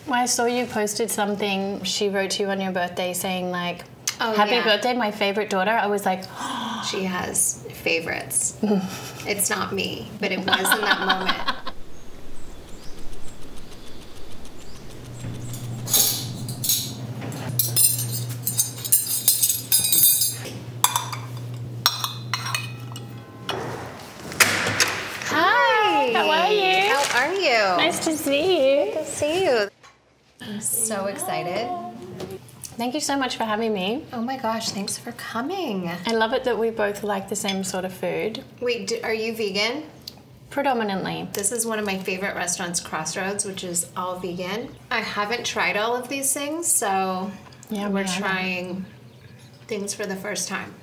Well, I saw you posted something she wrote to you on your birthday saying like, oh, happy birthday, my favorite daughter. I was like, she has favorites. It's not me, but it was in that moment. how are you? How are you? Nice to see you. Good to see you. I'm so excited. Thank you so much for having me. Oh my gosh, thanks for coming. I love it that we both like the same sort of food. Wait, are you vegan? Predominantly. This is one of my favorite restaurants, Crossroads, which is all vegan. I haven't tried all of these things, so Yeah, we're trying things for the first time.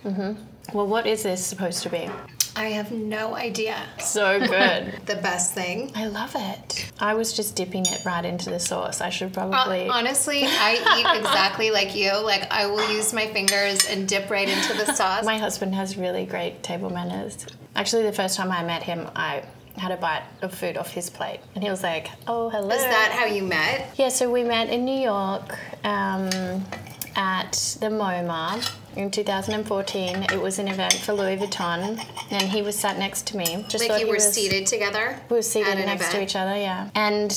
Well, what is this supposed to be? I have no idea. So good. The best thing. I love it. I was just dipping it right into the sauce. I should probably... Honestly, I eat exactly like you. Like, I will use my fingers and dip right into the sauce. My husband has really great table manners. Actually, the first time I met him, I had a bite of food off his plate. And he was like, oh, hello. Is that how you met? Yeah, so we met in New York at the MoMA in 2014. It was an event for Louis Vuitton, and he was sat next to me. Just like you were seated together? We were seated next to each other, yeah. And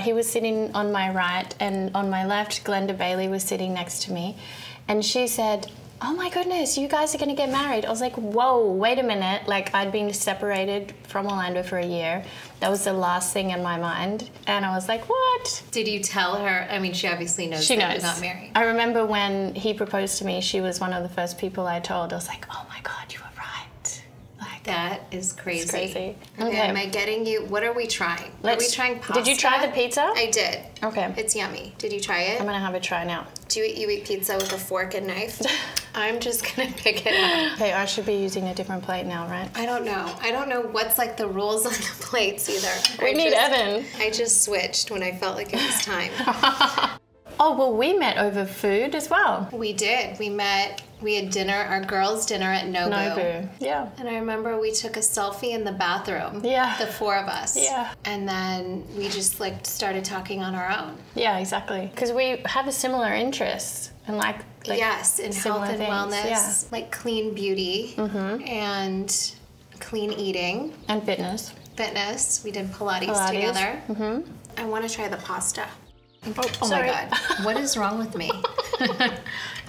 he was sitting on my right, and on my left, Glenda Bailey was sitting next to me. And she said, oh my goodness, you guys are going to get married. I was like, whoa, wait a minute. Like, I'd been separated from Orlando for a year. That was the last thing in my mind. And I was like, what? Did you tell her? I mean, she obviously knows that you got married. I remember when he proposed to me, she was one of the first people I told. I was like, oh my God, you were right. Like, that is crazy. It's crazy. Okay, am I getting you? What are we trying? Are we trying pasta? Did you try the pizza? I did. Okay. It's yummy. Did you try it? I'm going to have a try now. Do you eat pizza with a fork and knife? I'm just going to pick it up. Okay, I should be using a different plate now, right? I don't know. I don't know what's like the rules on the plates either. We need Evan. I just switched when I felt like it was time. Oh, well, we met over food as well. We did. We had dinner, our girls' dinner at Nobu. Yeah. And I remember we took a selfie in the bathroom. Yeah. The four of us. Yeah. And then we just like started talking on our own. Yeah, exactly. Because we have a similar interest and like yes, in health and wellness, yeah. Like clean beauty and clean eating. And fitness. Fitness. We did Pilates. Together. I want to try the pasta. Oh my God. What is wrong with me?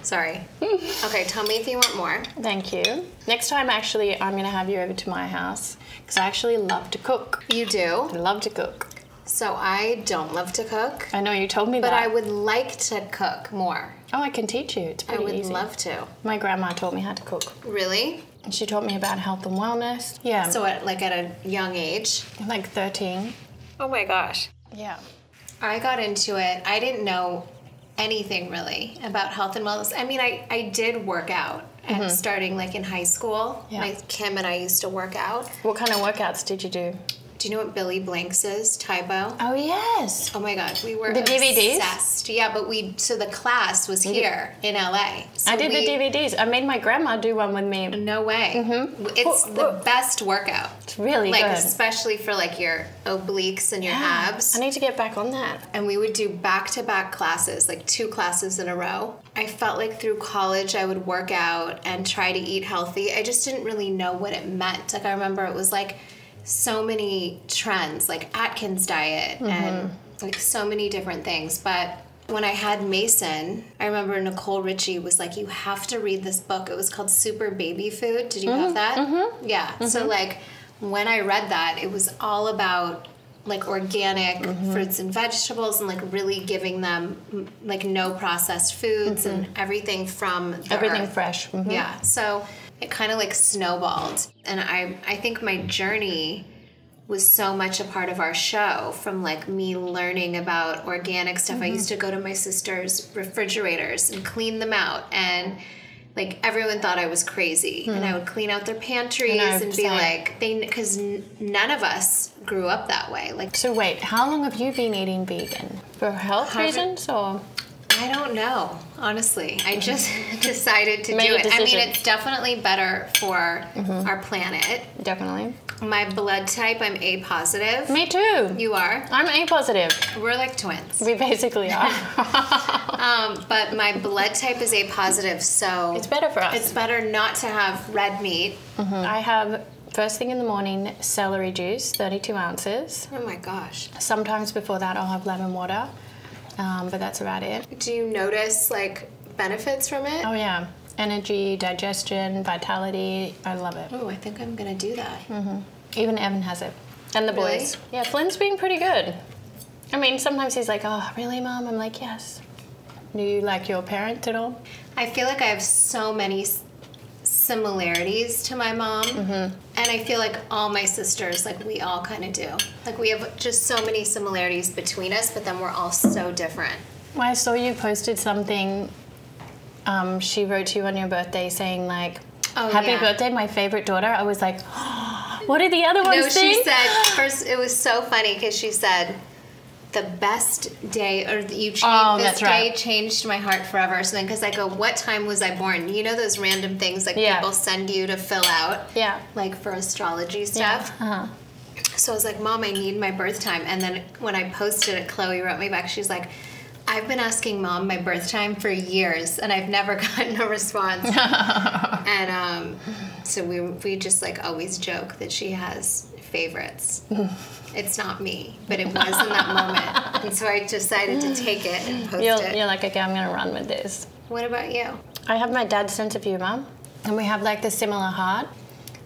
Sorry. Okay, tell me if you want more. Thank you. Next time, actually, I'm going to have you over to my house because I actually love to cook. You do? I love to cook. So I don't love to cook. I know, you told me that. But I would like to cook more. Oh, I can teach you. It's pretty easy. I would love to. My grandma taught me how to cook. Really? And she taught me about health and wellness. Yeah. So at a young age? Like 13. Oh my gosh. Yeah. I got into it. I didn't know anything really about health and wellness. I mean, I did work out and starting like in high school. Yeah. Like Kim and I used to work out. What kind of workouts did you do? Do you know what Billy Blanks is? Tybo? Oh, yes. Oh my God, we were the DVDs? obsessed. Yeah, but so the class was here in LA. So I did the DVDs. I made my grandma do one with me. No way. It's the best workout. It's really good. Like, especially for like your obliques and your abs. I need to get back on that. And we would do back-to-back classes, like 2 classes in a row. I felt like through college I would work out and try to eat healthy. I just didn't really know what it meant. Like, I remember it was like so many trends, like Atkins diet and like so many different things. But when I had Mason, I remember Nicole Richie was like, you have to read this book. It was called Super Baby Food. Did you have that? Yeah. So like when I read that, it was all about like organic fruits and vegetables and like really giving them like no processed foods and everything from the earth. Fresh. Yeah. So it kind of like snowballed. And I think my journey was so much a part of our show, from like me learning about organic stuff. I used to go to my sister's refrigerators and clean them out, and like everyone thought I was crazy. And I would clean out their pantries and be like, because none of us grew up that way. Like, so wait, how long have you been eating vegan? For health reasons or? I don't know, honestly. I just decided to do it. I mean, it's definitely better for our planet. Definitely. My blood type, I'm A positive. Me too. You are? I'm A positive. We're like twins. We basically are. But my blood type is A positive, so... It's better for us. It's better not to have red meat. I have, first thing in the morning, celery juice, 32 ounces. Oh my gosh. Sometimes before that I'll have lemon water, but that's about it. Do you notice, like, benefits from it? Oh yeah. Energy, digestion, vitality. I love it. Oh, I think I'm going to do that. Even Evan has it. And the Really? boys. Yeah, Flynn's being pretty good. I mean, sometimes he's like, oh, really, Mom? I'm like, yes. Do you like your parent at all? I feel like I have so many similarities to my mom. And I feel like all my sisters, like, we all kind of do. Like, we have just so many similarities between us, but then we're all so different. Well, I saw you posted something. She wrote to you on your birthday saying, like, Oh, happy yeah. birthday, my favorite daughter. I was like, what did the other ones No, think? she said, first, it was so funny because she said, the best day, or you changed, Oh, this that's day right. changed my heart forever or something. Because I go, what time was I born? You know those random things like Yeah. people send you to fill out, Yeah. like for astrology Yeah. stuff. Uh-huh. So I was like, Mom, I need my birth time. And then when I posted it, Chloe wrote me back. She's like, I've been asking Mom my birth time for years, and I've never gotten a response. And so we just like always joke that she has favorites. It's not me, but it was in that moment. And so I decided to take it and post it. You're like, okay, I'm going to run with this. What about you? I have my dad's sense of humor, and we have like the similar heart,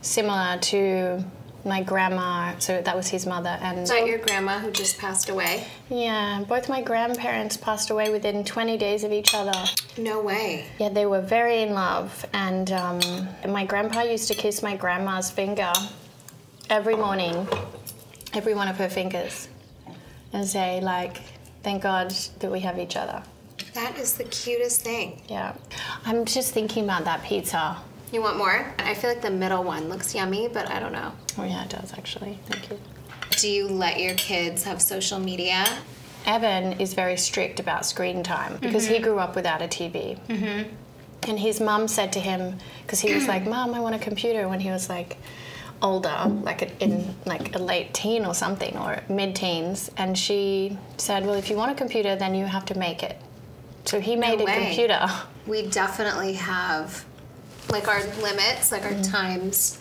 similar to my grandma. So that was his mother, and Is that your grandma who just passed away? yeah, both my grandparents passed away within 20 days of each other. No way. Yeah, they were very in love, and my grandpa used to kiss my grandma's finger every morning, every one of her fingers, and say like, "Thank God that we have each other." That is the cutest thing. Yeah, I'm just thinking about that pizza. You want more? I feel like the middle one looks yummy, but I don't know. Oh yeah, it does actually. Thank you. Do you let your kids have social media? Evan is very strict about screen time because he grew up without a TV. And his mum said to him, because he was like, Mum, I want a computer, when he was like older, like in like a late teen or something, or mid-teens. And she said, well, if you want a computer, then you have to make it. So he made a way. computer. We definitely have like our limits, like our times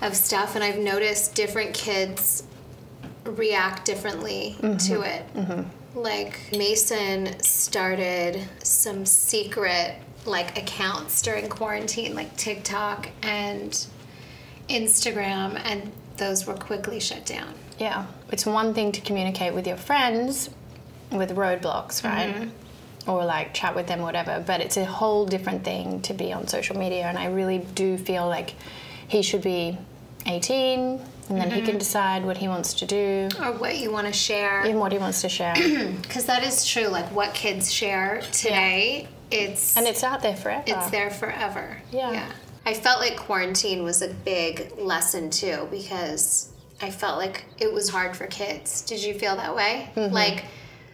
of stuff, and I've noticed different kids react differently to it. Like Mason started some secret like accounts during quarantine, like TikTok and Instagram, and those were quickly shut down. Yeah. It's one thing to communicate with your friends with roadblocks, right? Or like chat with them, whatever, but it's a whole different thing to be on social media, and I really do feel like he should be 18 and then he can decide what he wants to do, Or what you want to share. even what he wants to share. Because that is true, like what kids share today, it's And it's out there forever. it's there forever. Yeah. I felt like quarantine was a big lesson too, because I felt like it was hard for kids. Did you feel that way? Like,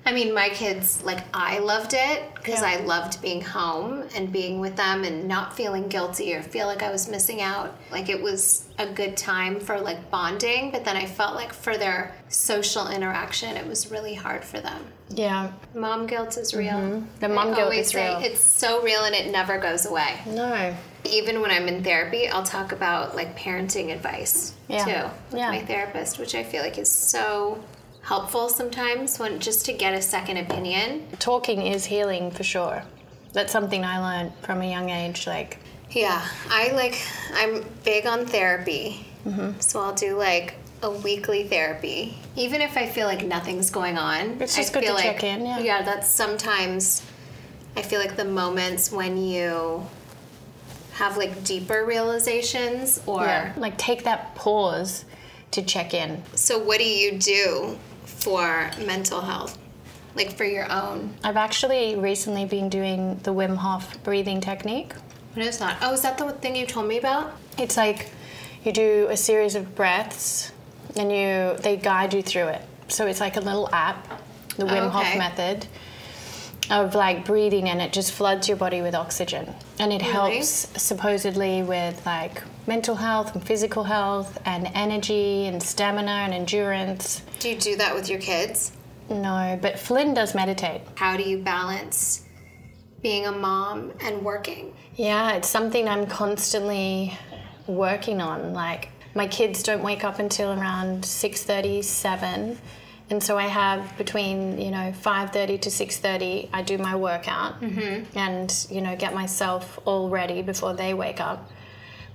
I mean, my kids, like, I loved it because I loved being home and being with them and not feeling guilty or feel like I was missing out. Like, it was a good time for, like, bonding, but then I felt like for their social interaction, it was really hard for them. Yeah. Mom guilt is real. The mom I guilt always is say real. it's so real and it never goes away. No. Even when I'm in therapy, I'll talk about, like, parenting advice, Yeah. too, with Yeah. my therapist, which I feel like is so helpful sometimes, when just to get a second opinion. Talking is healing for sure. That's something I learned from a young age. Like, Yeah, I'm big on therapy, so I'll do like a weekly therapy, even if I feel like nothing's going on. It's just I good feel to like, check in, yeah. Yeah, that's sometimes I feel like the moments when you have like deeper realizations, or like take that pause to check in. So what do you do for mental health, like for your own? I've actually recently been doing the Wim Hof Breathing Technique. What is that? Oh, is that the thing you told me about? It's like you do a series of breaths and they guide you through it. So it's like a little app, the Wim Hof okay. method. of like breathing, and it just floods your body with oxygen, and it helps supposedly with like mental health and physical health and energy and stamina and endurance. Do you do that with your kids? No, but Flynn does meditate. How do you balance being a mom and working? Yeah, it's something I'm constantly working on. Like, my kids don't wake up until around 6:30, 7. And so I have between, 5:30 to 6:30, I do my workout and, get myself all ready before they wake up.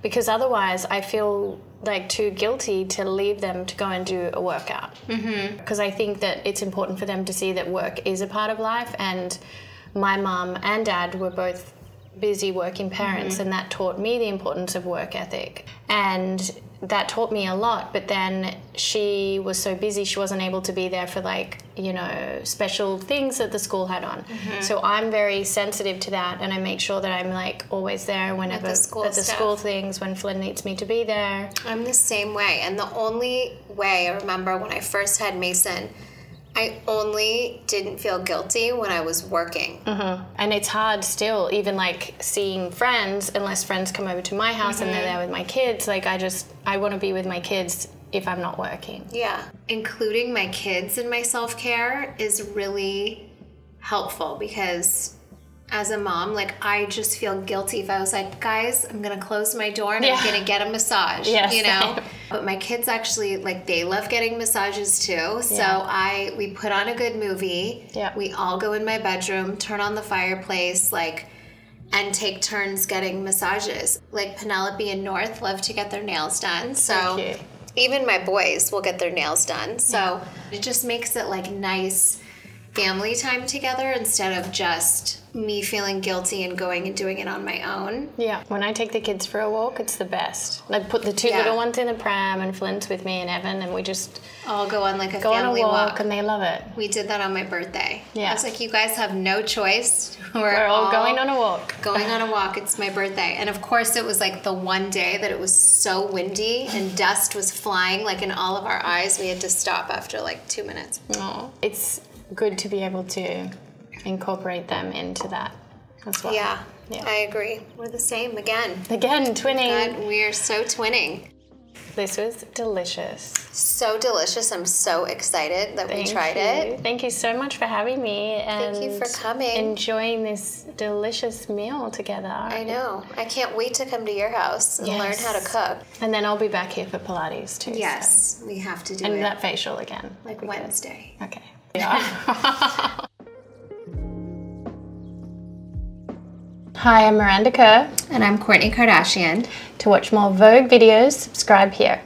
Because otherwise I feel like too guilty to leave them to go and do a workout. Because I think that it's important for them to see that work is a part of life, and my mum and dad were both busy working parents, and that taught me the importance of work ethic. And that taught me a lot, but then she was so busy she wasn't able to be there for special things that the school had on. So I'm very sensitive to that, and I make sure that I'm like always there whenever at the school things, when Flynn needs me to be there. I'm the same way, and the only way I remember when I first had Mason, I only didn't feel guilty when I was working. And it's hard still, even like seeing friends, unless friends come over to my house and they're there with my kids. Like I want to be with my kids if I'm not working. Yeah. Including my kids in my self-care is really helpful, because as a mom, like, I just feel guilty if I was like, guys, I'm going to close my door and I'm going to get a massage, But my kids actually, like, they love getting massages too. So we put on a good movie. We all go in my bedroom, turn on the fireplace, and take turns getting massages. Like, Penelope and North love to get their nails done. So even my boys will get their nails done. So it just makes it like nice family time together instead of just me feeling guilty and going and doing it on my own. Yeah, when I take the kids for a walk, it's the best. I put the two little ones in the pram, and Flynn's with me and Evan, and we just all go on like a family family walk, and they love it. We did that on my birthday. Yeah. I was like, you guys have no choice. We're all going on a walk. Going on a walk. It's my birthday. And of course it was like the one day that it was so windy and dust was flying like in all of our eyes. We had to stop after like 2 minutes. Oh, it's good to be able to incorporate them into that as well. Yeah, I agree. We're the same again. Again, twinning. God, we are so twinning. This was delicious. So delicious. I'm so excited that we tried it. Thank you so much for having me. And thank you for coming. Enjoying this delicious meal together. I know. I can't wait to come to your house and learn how to cook. And then I'll be back here for Pilates too. Yes, we have to do it. And that facial again. Like Wednesday. Okay. Yeah. Hi, I'm Miranda Kerr. And I'm Kourtney Kardashian. To watch more Vogue videos, subscribe here.